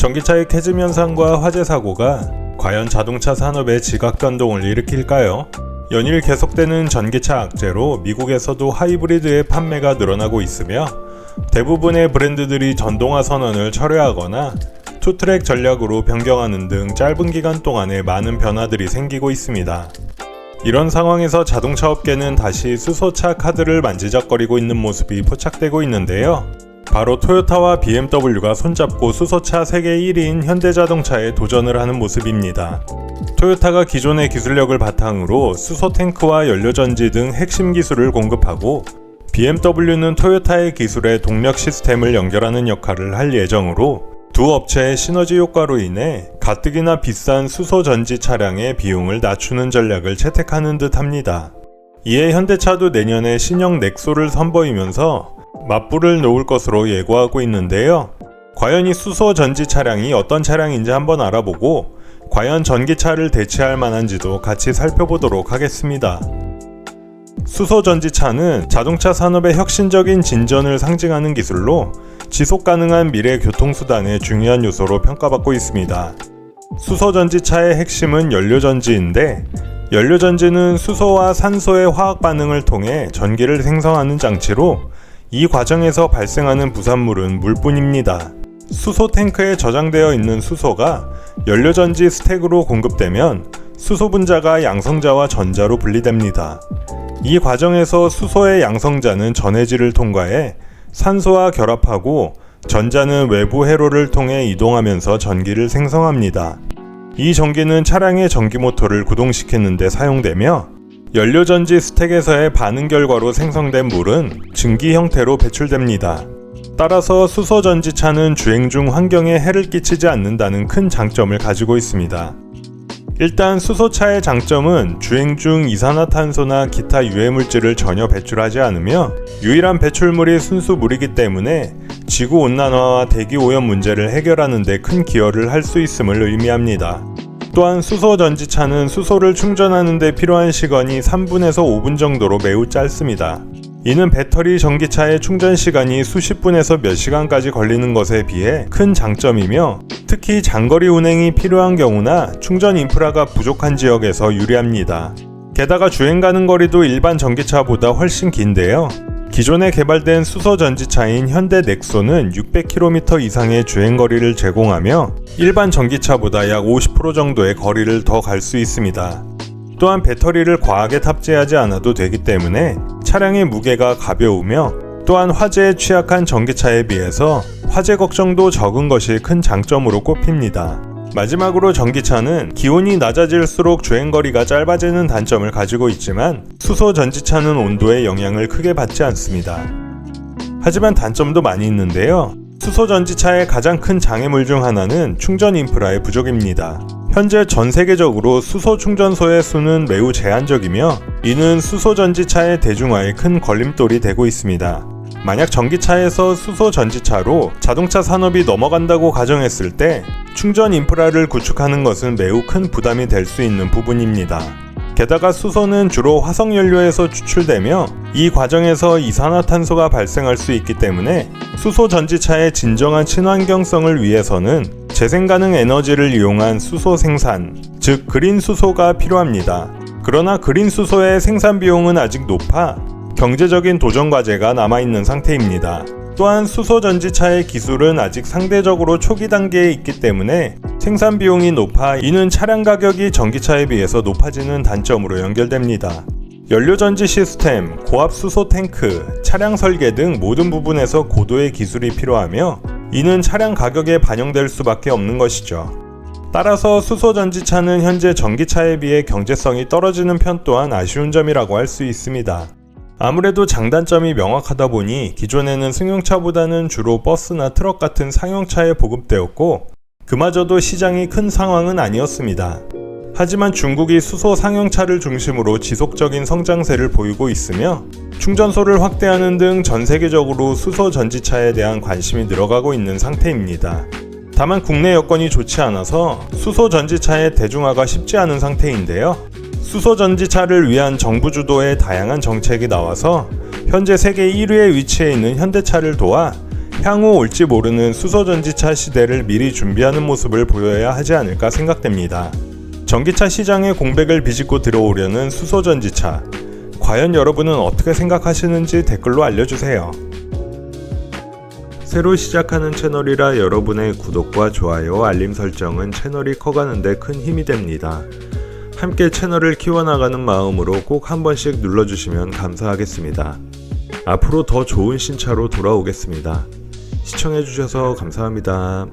전기차의 캐즘 현상과 화재 사고가 과연 자동차 산업의 지각 변동을 일으킬까요? 연일 계속되는 전기차 악재로 미국에서도 하이브리드의 판매가 늘어나고 있으며 대부분의 브랜드들이 전동화 선언을 철회하거나 투트랙 전략으로 변경하는 등 짧은 기간 동안에 많은 변화들이 생기고 있습니다. 이런 상황에서 자동차 업계는 다시 수소차 카드를 만지작거리고 있는 모습이 포착되고 있는데요. 바로 토요타와 BMW가 손잡고 수소차 세계 1위인 현대자동차에 도전을 하는 모습입니다. 토요타가 기존의 기술력을 바탕으로 수소 탱크와 연료전지 등 핵심 기술을 공급하고 BMW는 토요타의 기술에 동력 시스템을 연결하는 역할을 할 예정으로 두 업체의 시너지 효과로 인해 가뜩이나 비싼 수소 전지 차량의 비용을 낮추는 전략을 채택하는 듯 합니다. 이에 현대차도 내년에 신형 넥소를 선보이면서 맞불을 놓을 것으로 예고하고 있는데요. 과연 이 수소 전지 차량이 어떤 차량인지 한번 알아보고 과연 전기차를 대체할 만한지도 같이 살펴보도록 하겠습니다. 수소 전지차는 자동차 산업의 혁신적인 진전을 상징하는 기술로 지속 가능한 미래 교통수단의 중요한 요소로 평가받고 있습니다. 수소 전지차의 핵심은 연료전지인데 연료전지는 수소와 산소의 화학 반응을 통해 전기를 생성하는 장치로 이 과정에서 발생하는 부산물은 물뿐입니다. 수소 탱크에 저장되어 있는 수소가 연료전지 스택으로 공급되면 수소 분자가 양성자와 전자로 분리됩니다. 이 과정에서 수소의 양성자는 전해질을 통과해 산소와 결합하고 전자는 외부 회로를 통해 이동하면서 전기를 생성합니다. 이 전기는 차량의 전기모터를 구동시키는 데 사용되며 연료전지 스택에서의 반응 결과로 생성된 물은 증기 형태로 배출됩니다. 따라서 수소전지차는 주행 중 환경에 해를 끼치지 않는다는 큰 장점을 가지고 있습니다. 일단 수소차의 장점은 주행 중 이산화탄소나 기타 유해물질을 전혀 배출하지 않으며 유일한 배출물이 순수 물이기 때문에 지구온난화와 대기오염 문제를 해결하는 데 큰 기여를 할 수 있음을 의미합니다. 또한 수소전지차는 수소를 충전하는 데 필요한 시간이 3분에서 5분 정도로 매우 짧습니다. 이는 배터리 전기차의 충전 시간이 수십 분에서 몇 시간까지 걸리는 것에 비해 큰 장점이며 특히 장거리 운행이 필요한 경우나 충전 인프라가 부족한 지역에서 유리합니다. 게다가 주행 가는 거리도 일반 전기차보다 훨씬 긴데요. 기존에 개발된 수소 전지차인 현대 넥소는 600km 이상의 주행거리를 제공하며 일반 전기차보다 약 50% 정도의 거리를 더 갈 수 있습니다. 또한 배터리를 과하게 탑재하지 않아도 되기 때문에 차량의 무게가 가벼우며 또한 화재에 취약한 전기차에 비해서 화재 걱정도 적은 것이 큰 장점으로 꼽힙니다. 마지막으로 전기차는 기온이 낮아질수록 주행거리가 짧아지는 단점을 가지고 있지만 수소 전지차는 온도에 영향을 크게 받지 않습니다. 하지만 단점도 많이 있는데요. 수소 전지차의 가장 큰 장애물 중 하나는 충전 인프라의 부족입니다. 현재 전 세계적으로 수소 충전소의 수는 매우 제한적이며 이는 수소 전지차의 대중화에 큰 걸림돌이 되고 있습니다. 만약 전기차에서 수소 전지차로 자동차 산업이 넘어간다고 가정했을 때 충전 인프라를 구축하는 것은 매우 큰 부담이 될 수 있는 부분입니다. 게다가 수소는 주로 화석연료에서 추출되며 이 과정에서 이산화탄소가 발생할 수 있기 때문에 수소 전지차의 진정한 친환경성을 위해서는 재생 가능 에너지를 이용한 수소 생산, 즉 그린 수소가 필요합니다. 그러나 그린 수소의 생산 비용은 아직 높아 경제적인 도전 과제가 남아있는 상태입니다. 또한 수소 전지차의 기술은 아직 상대적으로 초기 단계에 있기 때문에 생산 비용이 높아 이는 차량 가격이 전기차에 비해서 높아지는 단점으로 연결됩니다. 연료전지 시스템, 고압 수소 탱크, 차량 설계 등 모든 부분에서 고도의 기술이 필요하며 이는 차량 가격에 반영될 수밖에 없는 것이죠. 따라서 수소 전지차는 현재 전기차에 비해 경제성이 떨어지는 편 또한 아쉬운 점이라고 할 수 있습니다. 아무래도 장단점이 명확하다 보니 기존에는 승용차보다는 주로 버스나 트럭 같은 상용차에 보급되었고 그마저도 시장이 큰 상황은 아니었습니다. 하지만 중국이 수소 상용차를 중심으로 지속적인 성장세를 보이고 있으며 충전소를 확대하는 등 전 세계적으로 수소 전지차에 대한 관심이 늘어가고 있는 상태입니다. 다만 국내 여건이 좋지 않아서 수소 전지차의 대중화가 쉽지 않은 상태인데요. 수소 전지차를 위한 정부 주도의 다양한 정책이 나와서 현재 세계 1위에 위치해 있는 현대차를 도와 향후 올지 모르는 수소전지차 시대를 미리 준비하는 모습을 보여야 하지 않을까 생각됩니다. 전기차 시장의 공백을 비집고 들어오려는 수소전지차, 과연 여러분은 어떻게 생각하시는지 댓글로 알려주세요. 새로 시작하는 채널이라 여러분의 구독과 좋아요, 알림 설정은 채널이 커가는 데 큰 힘이 됩니다. 함께 채널을 키워나가는 마음으로 꼭 한 번씩 눌러주시면 감사하겠습니다. 앞으로 더 좋은 신차로 돌아오겠습니다. 시청해주셔서 감사합니다.